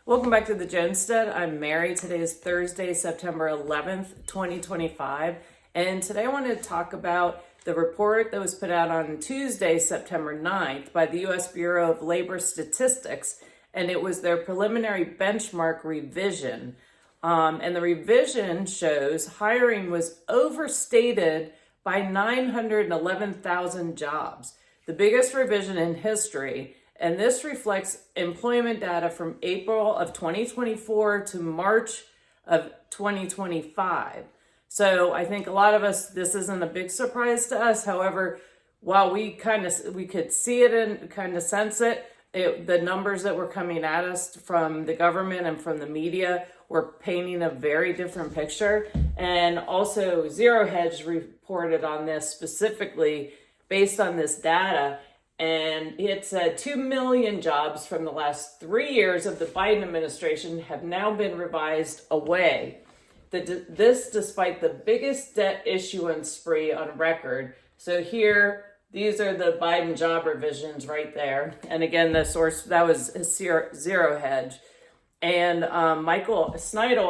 Welcome back to the Jonestead. I'm Mary. Today is Thursday, September 11th, 2025. And today I wanted to talk about the report that was put out on Tuesday, September 9th by the U.S. Bureau of Labor Statistics. And it was their preliminary benchmark revision. And the revision shows hiring was overstated by 911,000 jobs, the biggest revision in history. And this reflects employment data from April of 2024 to March of 2025. So I think a lot of us, this isn't a big surprise to us. However, while we could see it and kind of sense it, the numbers that were coming at us from the government and from the media were painting a very different picture. And also Zero Hedge reported on this specifically based on this data. And it said 2 million jobs from the last 3 years of the Biden administration have now been revised away. This despite the biggest debt issuance spree on record. So here, these are the Biden job revisions right there. And again, the source, that was Zero Hedge. And Michael Snyder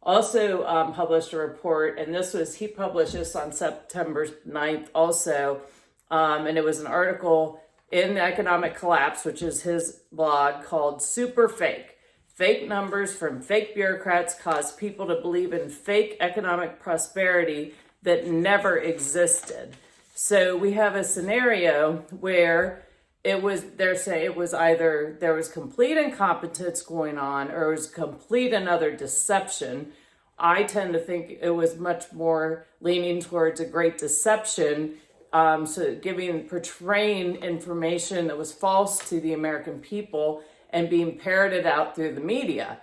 also published a report, and he published this on September 9th also. And it was an article in Economic Collapse, which is his blog, called Super Fake. Fake numbers from fake bureaucrats cause people to believe in fake economic prosperity that never existed. So we have a scenario where they're saying it was either there was complete incompetence going on or it was complete another deception. I tend to think it was much more leaning towards a great deception. So portraying information that was false to the American people and being parroted out through the media,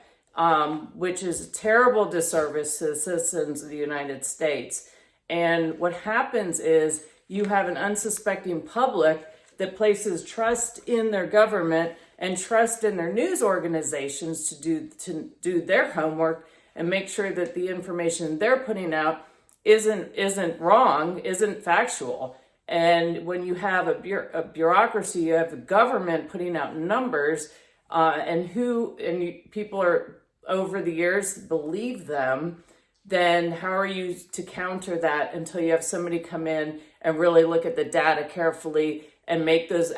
which is a terrible disservice to the citizens of the United States. And what happens is you have an unsuspecting public that places trust in their government and trust in their news organizations to do their homework and make sure that the information they're putting out isn't wrong, isn't factual. And when you have a bureaucracy, you have the government putting out numbers, people are over the years believe them, then how are you to counter that until you have somebody come in and really look at the data carefully and make those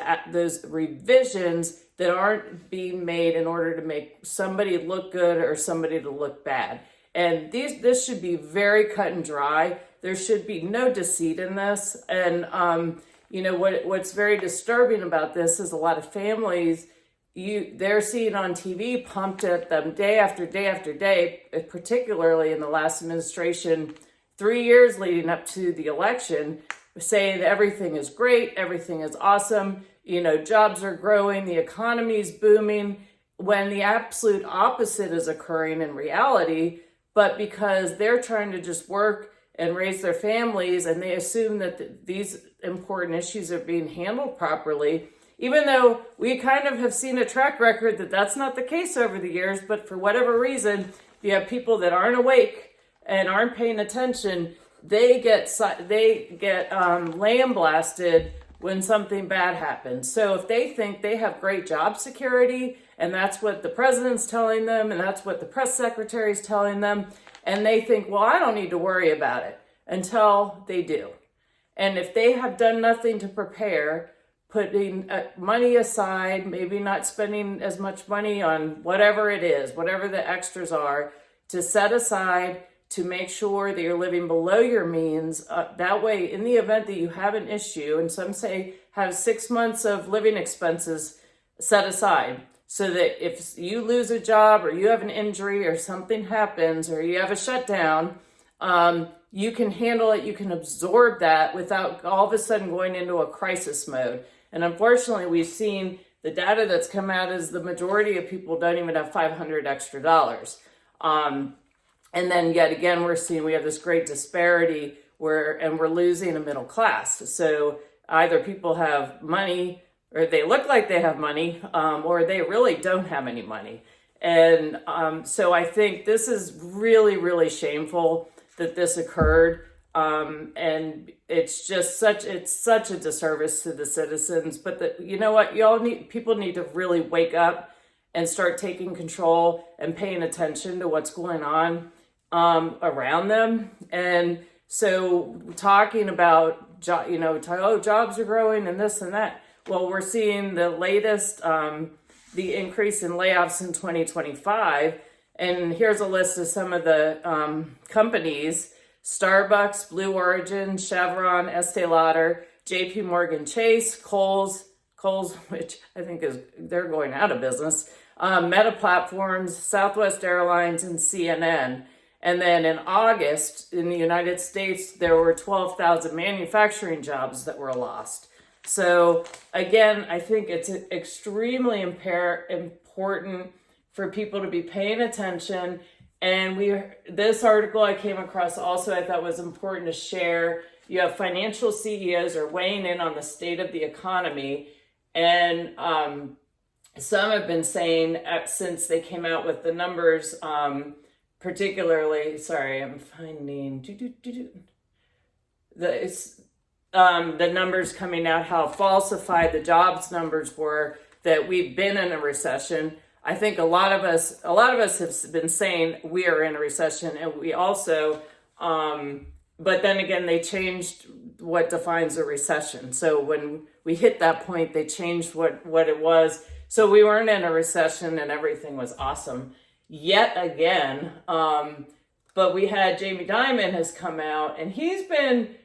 revisions that aren't being made in order to make somebody look good or somebody to look bad. And this should be very cut and dry. There should be no deceit in this. And, what's very disturbing about this is a lot of families, they're seeing on TV pumped at them day after day after day, particularly in the last administration, 3 years leading up to the election, saying that everything is great, everything is awesome, jobs are growing, the economy's booming, when the absolute opposite is occurring in reality. But because they're trying to just work and raise their families, and they assume that these important issues are being handled properly, even though we kind of have seen a track record that that's not the case over the years. But for whatever reason, you have people that aren't awake and aren't paying attention. They get lambasted when something bad happens. So if they think they have great job security, and that's what the president's telling them, and that's what the press secretary is telling them, and they think, well, I don't need to worry about it, until they do. And if they have done nothing to prepare, putting money aside, maybe not spending as much money on whatever it is, whatever the extras are, to set aside to make sure that you're living below your means. That way, in the event that you have an issue, and some say have 6 months of living expenses set aside, so that if you lose a job or you have an injury or something happens or you have a shutdown, you can handle it, you can absorb that without all of a sudden going into a crisis mode. And unfortunately, we've seen the data that's come out is the majority of people don't even have $500 extra. And then yet again, we have this great disparity and we're losing a middle class. So either people have money or they look like they have money, or they really don't have any money. And so I think this is really, really shameful that this occurred. And it's such a disservice to the citizens. But you know what? People need to really wake up and start taking control and paying attention to what's going on around them. And so talking about, jobs are growing and this and that. Well, we're seeing the latest, the increase in layoffs in 2025. And here's a list of some of the companies: Starbucks, Blue Origin, Chevron, Estee Lauder, JP Morgan Chase, Kohl's, which I think they're going out of business, Meta Platforms, Southwest Airlines, and CNN. And then in August, in the United States, there were 12,000 manufacturing jobs that were lost. So again, I think it's extremely important for people to be paying attention. And this article I came across also I thought was important to share. You have financial CEOs are weighing in on the state of the economy. And some have been saying since they came out with the numbers, particularly, sorry, I'm finding the numbers coming out, how falsified the jobs numbers were, that we've been in a recession. I think a lot of us have been saying we are in a recession, and we also, but then again, they changed what defines a recession. So when we hit that point, they changed what it was. So we weren't in a recession and everything was awesome yet again. But we had Jamie Dimon has come out, and he's been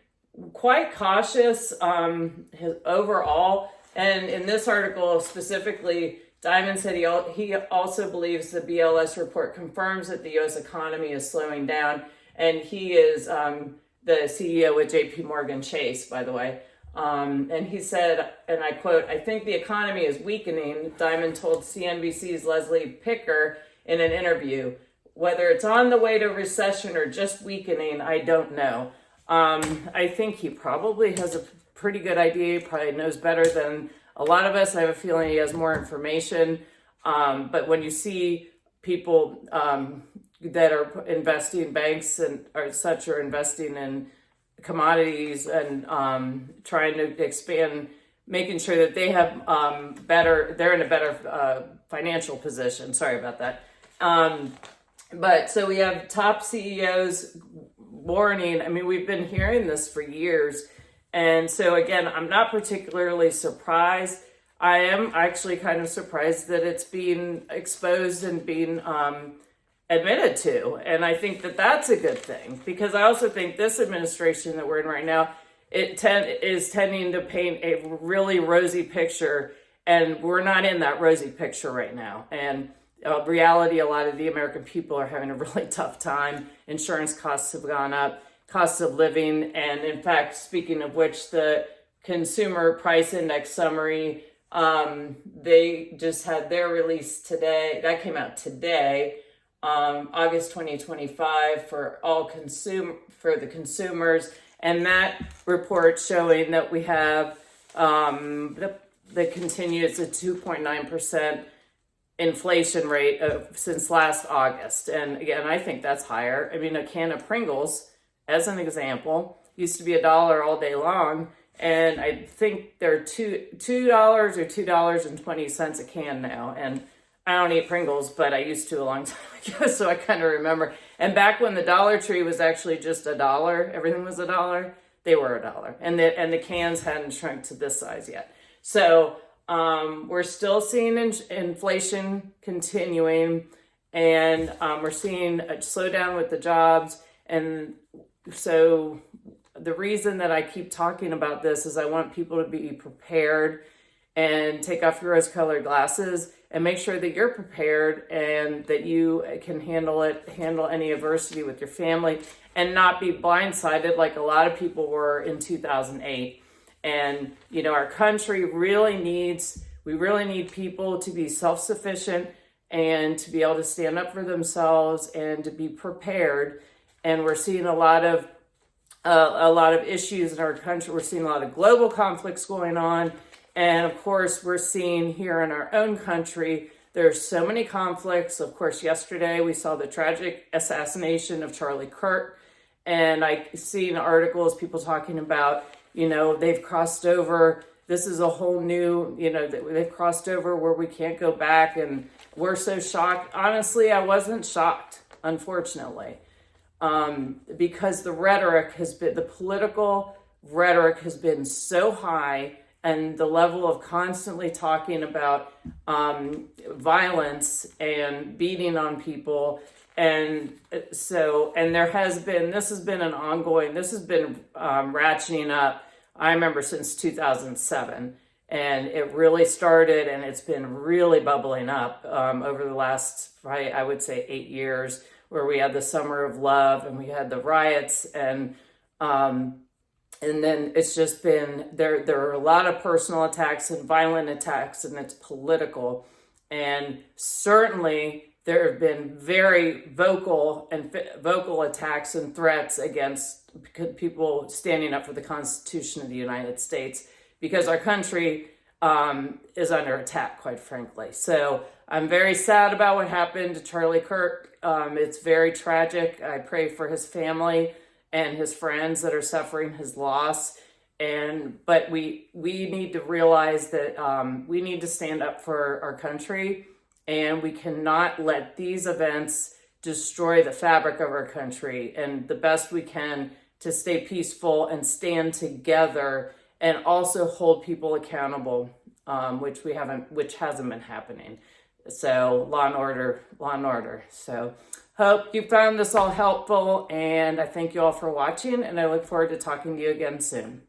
quite cautious overall. And in this article specifically, Dimon said he also believes the BLS report confirms that the U.S. economy is slowing down. And he is the CEO with JP Morgan Chase, by the way. And he said, and I quote, "I think the economy is weakening," Dimon told CNBC's Leslie Picker in an interview. "Whether it's on the way to recession or just weakening, I don't know." I think he probably has a pretty good idea. He probably knows better than a lot of us. I have a feeling he has more information. But when you see people that are investing, banks and such are investing in commodities and trying to expand, making sure that they have they're in a better financial position. Sorry about that. But so we have top CEOs warning. I mean, we've been hearing this for years. And so again, I'm not particularly surprised. I am actually kind of surprised that it's being exposed and being admitted to. And I think that that's a good thing, because I also think this administration that we're in right now, is tending to paint a really rosy picture, and we're not in that rosy picture right now. And reality, a lot of the American people are having a really tough time. Insurance costs have gone up, costs of living. And in fact, speaking of which, the Consumer Price Index summary, they just had their release today. That came out today, August 2025, for the consumers. And that report showing that we have that continues a 2.9% inflation rate since last August. And again, I think that's higher. I mean, a can of Pringles, as an example, used to be $1 all day long. And I think they're $2 or $2.20 a can now. And I don't eat Pringles, but I used to a long time ago, so I kind of remember. And back when the Dollar Tree was actually just $1, everything was $1, they were $1. And the cans hadn't shrunk to this size yet. So we're still seeing inflation continuing, and we're seeing a slowdown with the jobs. And so the reason that I keep talking about this is I want people to be prepared and take off your rose-colored glasses and make sure that you're prepared and that you can handle any adversity with your family and not be blindsided like a lot of people were in 2008. And, our country really needs people to be self-sufficient and to be able to stand up for themselves and to be prepared. And we're seeing a lot of issues in our country. We're seeing a lot of global conflicts going on. And of course, we're seeing here in our own country, there's so many conflicts. Of course, yesterday we saw the tragic assassination of Charlie Kirk. And I seen articles, people talking about, they've crossed over this is a whole new, they've crossed over where we can't go back, and we're so shocked. Honestly, I wasn't shocked, unfortunately, because the political rhetoric has been so high, and the level of constantly talking about violence and beating on people. And this has been ratcheting up. I remember since 2007, and it really started, and it's been really bubbling up over the last, I would say, 8 years, where we had the Summer of Love and we had the riots, and then it's just been there are a lot of personal attacks and violent attacks, and it's political. And certainly there have been very vocal attacks and threats against people standing up for the Constitution of the United States, because our country is under attack, quite frankly. So I'm very sad about what happened to Charlie Kirk. It's very tragic. I pray for his family and his friends that are suffering his loss. But we need to realize that we need to stand up for our country, and we cannot let these events destroy the fabric of our country. And the best we can to stay peaceful and stand together, and also hold people accountable, which hasn't been happening. So law and order. So hope you found this all helpful, and I thank you all for watching, and I look forward to talking to you again soon.